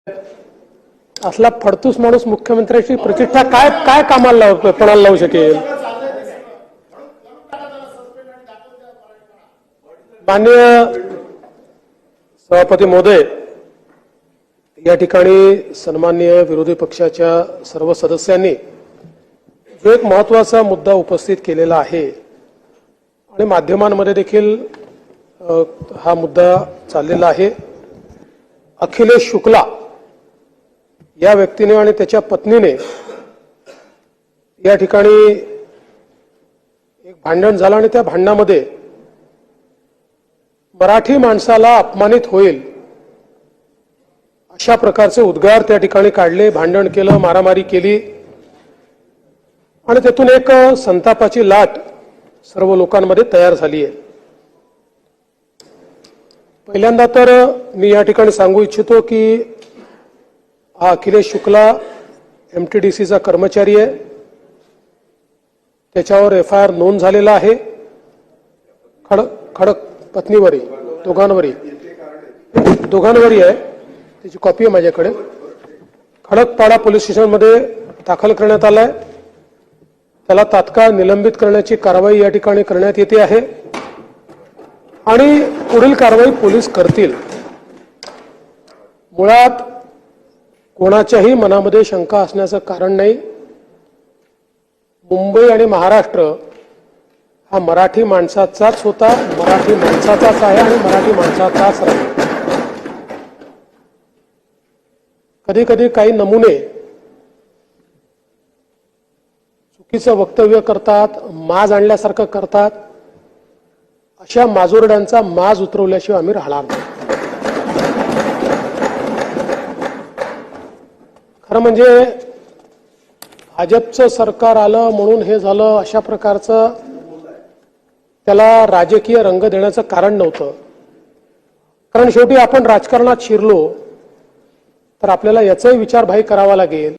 असला फडतूस माणूस मुख्यमंत्र्याची प्रतिष्ठा काय काय कामाला पणाला लावू शकेल। माननीय सभापती महोदय, या ठिकाणी सन्माननीय विरोधी पक्षाच्या सर्व सदस्यांनी जो एक महत्त्वाचा मुद्दा उपस्थित केलेला आहे आणि माध्यमांमध्ये देखील हा मुद्दा चाललेला आहे। अखिलेश शुक्ला या व्यक्तीने आणि त्याच्या पत्नीने या ठिकाणी एक भांडण झालं आणि त्या भांडणामध्ये मराठी माणसाला अपमानित होईल अशा प्रकारचे उद्गार त्या ठिकाणी काढले, भांडण केलं, मारामारी केली आणि त्यातून एक संतापाची लाट सर्व लोकांमध्ये तयार झाली आहे। पहिल्यांदा तर मी या ठिकाणी सांगू इच्छितो की हा अखिलेश शुक्ला एमटीडीसीचा कर्मचारी आहे। त्याच्यावर एफआयआर नोंद झालेला आहे। खडक पत्नीवरी दोघांवरी आहे, त्याची कॉपी आहे माझ्याकडे। खडकपाडा पोलीस स्टेशनमध्ये दाखल करण्यात आलाय। त्याला तात्काळ निलंबित करण्याची कारवाई या ठिकाणी करण्यात येते आहे आणि पुढील कारवाई पोलीस करतील। मुळात कोणाच्याही मनामध्ये शंका असण्याचं कारण नाही। मुंबई आणि महाराष्ट्र हा मराठी माणसाचाच होता, मराठी माणसाचाच आहे आणि मराठी माणसाचाच राहील। कधी कधी काही नमुने चुकीचं वक्तव्य करतात, माज आणल्यासारखं करतात। अशा माजोरड्यांचा माज उतरवल्याशिवाय आम्ही राहणार नाही। खरं म्हणजे भाजपचं सरकार आलं म्हणून हे झालं अशा प्रकारचं त्याला राजकीय रंग देण्याचं कारण नव्हतं। कारण शेवटी आपण राजकारणात शिरलो तर आपल्याला याचाही विचार भाई करावा लागेल